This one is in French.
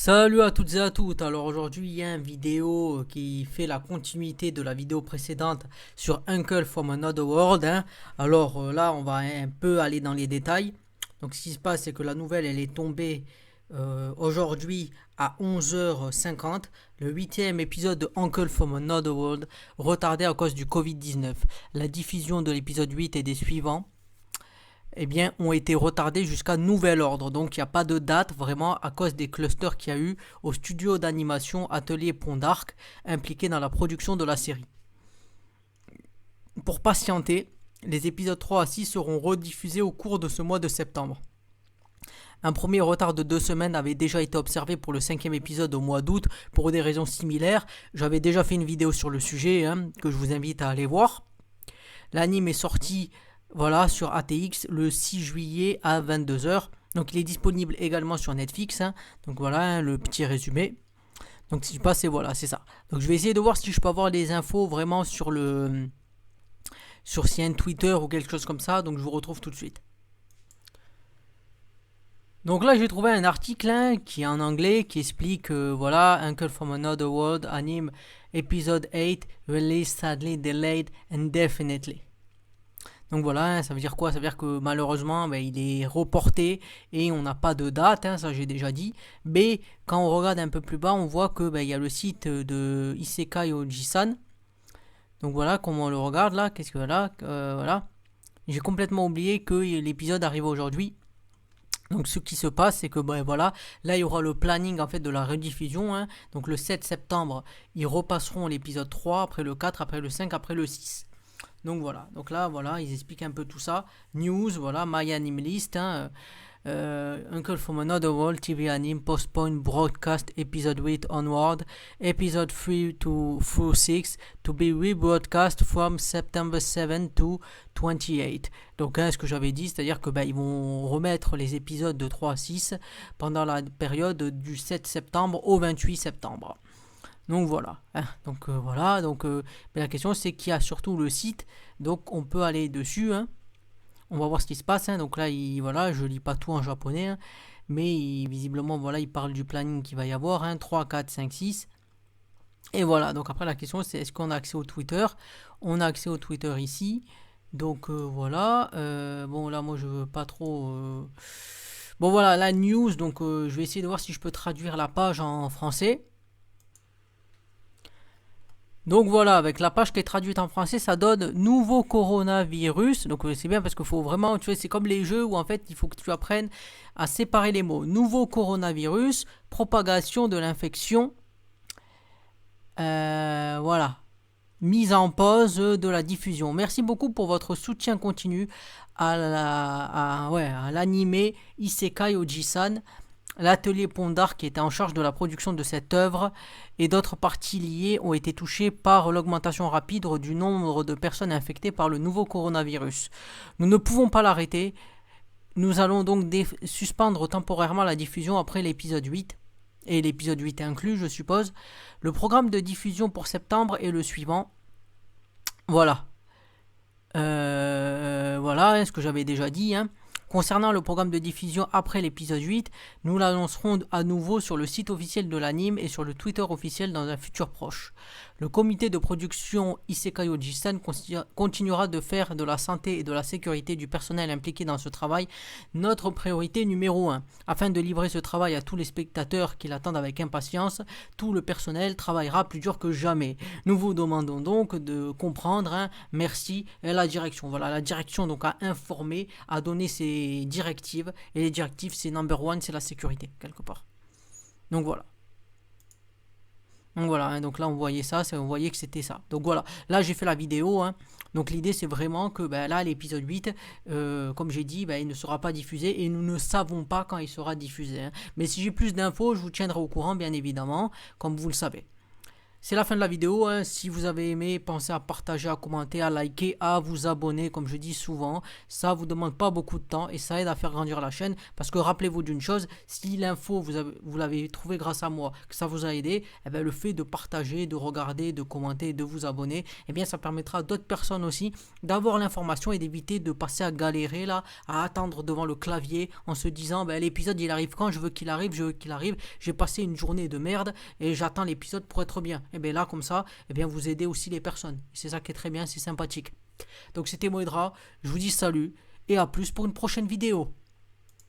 Salut à toutes et à toutes. Alors aujourd'hui, il y a une vidéo qui fait la continuité de la vidéo précédente sur Uncle from Another World, hein. Alors là, on va un peu aller dans les détails. Donc ce qui se passe, c'est que la nouvelle, elle est tombée aujourd'hui à 11h50. Le huitième épisode de Uncle from Another World, retardé à cause du Covid-19. La diffusion de l'épisode 8 et des suivants ont été retardés jusqu'à nouvel ordre. Donc il n'y a pas de date vraiment à cause des clusters qu'il y a eu au studio d'animation Atelier Pont d'Arc impliqué dans la production de la série. Pour patienter, les épisodes 3 à 6 seront rediffusés au cours de ce mois de septembre. Un premier retard de 2 semaines avait déjà été observé pour le cinquième épisode au mois d'août pour des raisons similaires. J'avais déjà fait une vidéo sur le sujet que je vous invite à aller voir. L'anime est sorti sur ATX le 6 juillet à 22h. Donc il est disponible également sur Netflix. Donc voilà le petit résumé. Donc si je passe, c'est ça. Donc je vais essayer de voir si je peux avoir des infos vraiment sur CN Twitter ou quelque chose comme ça. Donc je vous retrouve tout de suite. Donc là j'ai trouvé un article qui est en anglais qui explique Uncle from Another World anime episode 8 released sadly delayed indefinitely. Donc voilà, ça veut dire quoi? Ça veut dire que malheureusement, il est reporté et on n'a pas de date, ça j'ai déjà dit. Mais quand on regarde un peu plus bas, on voit que il y a le site de Isekai Oji-san. Donc voilà, comment on le regarde là, qu'est-ce que voilà. J'ai complètement oublié que l'épisode arrive aujourd'hui. Donc ce qui se passe, c'est que là il y aura le planning en fait de la rediffusion. Donc le 7 septembre, ils repasseront l'épisode 3, après le 4, après le 5, après le 6. Donc voilà, ils expliquent un peu tout ça. News, My Anime List, Uncle from Another World TV Anime postpone broadcast episode 8 onward, episode 3 to through 6 to be rebroadcast from September 7 to 28. Donc ce que j'avais dit, c'est-à-dire que ils vont remettre les épisodes de 3 à 6 pendant la période du 7 septembre au 28 septembre. Donc voilà. La question c'est qu'il y a surtout le site, donc on peut aller dessus. On va voir ce qui se passe. Donc là, je lis pas tout en japonais, mais visiblement il parle du planning qu'il va y avoir. 3, 4, 5, 6. Et voilà. Donc après la question c'est est-ce qu'on a accès au Twitter? On a accès au Twitter ici. Donc voilà. Bon là moi je veux pas trop. Bon voilà la news. Donc je vais essayer de voir si je peux traduire la page en français. Donc voilà, avec la page qui est traduite en français, ça donne nouveau coronavirus. Donc c'est bien parce qu'il faut vraiment, c'est comme les jeux où en fait il faut que tu apprennes à séparer les mots. Nouveau coronavirus, propagation de l'infection, mise en pause de la diffusion. Merci beaucoup pour votre soutien continu à l'anime Isekai Oji-san. L'atelier Pont d'Arc qui était en charge de la production de cette œuvre et d'autres parties liées ont été touchées par l'augmentation rapide du nombre de personnes infectées par le nouveau coronavirus. Nous ne pouvons pas l'arrêter. Nous allons donc suspendre temporairement la diffusion après l'épisode 8. Et l'épisode 8 est inclus, je suppose. Le programme de diffusion pour septembre est le suivant. Voilà. Ce que j'avais déjà dit. Concernant le programme de diffusion après l'épisode 8, nous l'annoncerons à nouveau sur le site officiel de l'anime et sur le Twitter officiel dans un futur proche. Le comité de production Isekai Oji-san continuera de faire de la santé et de la sécurité du personnel impliqué dans ce travail notre priorité numéro 1. Afin de livrer ce travail à tous les spectateurs qui l'attendent avec impatience, tout le personnel travaillera plus dur que jamais. Nous vous demandons donc de comprendre, merci, et la direction. Voilà, la direction donc a informé, a donné ses directives, et les directives c'est number one, c'est la sécurité quelque part. Donc voilà, donc là on voyait ça, on voyait que c'était ça. Donc voilà, là j'ai fait la vidéo. Donc l'idée c'est vraiment que là l'épisode 8, comme j'ai dit, il ne sera pas diffusé et nous ne savons pas quand il sera diffusé. Mais si j'ai plus d'infos, je vous tiendrai au courant bien évidemment, comme vous le savez. C'est la fin de la vidéo, hein. Si vous avez aimé, pensez à partager, à commenter, à liker, à vous abonner comme je dis souvent. Ça vous demande pas beaucoup de temps et ça aide à faire grandir la chaîne. Parce que rappelez-vous d'une chose, si l'info vous l'avez trouvé grâce à moi, que ça vous a aidé, eh bien, le fait de partager, de regarder, de commenter, de vous abonner, eh bien, ça permettra à d'autres personnes aussi d'avoir l'information et d'éviter de passer à galérer là, à attendre devant le clavier en se disant ben, l'épisode il arrive quand je veux qu'il arrive, j'ai passé une journée de merde et j'attends l'épisode pour être bien. Et bien là, comme ça, eh bien, vous aidez aussi les personnes. C'est ça qui est très bien, c'est sympathique. Donc c'était Moedra, je vous dis salut et à plus pour une prochaine vidéo.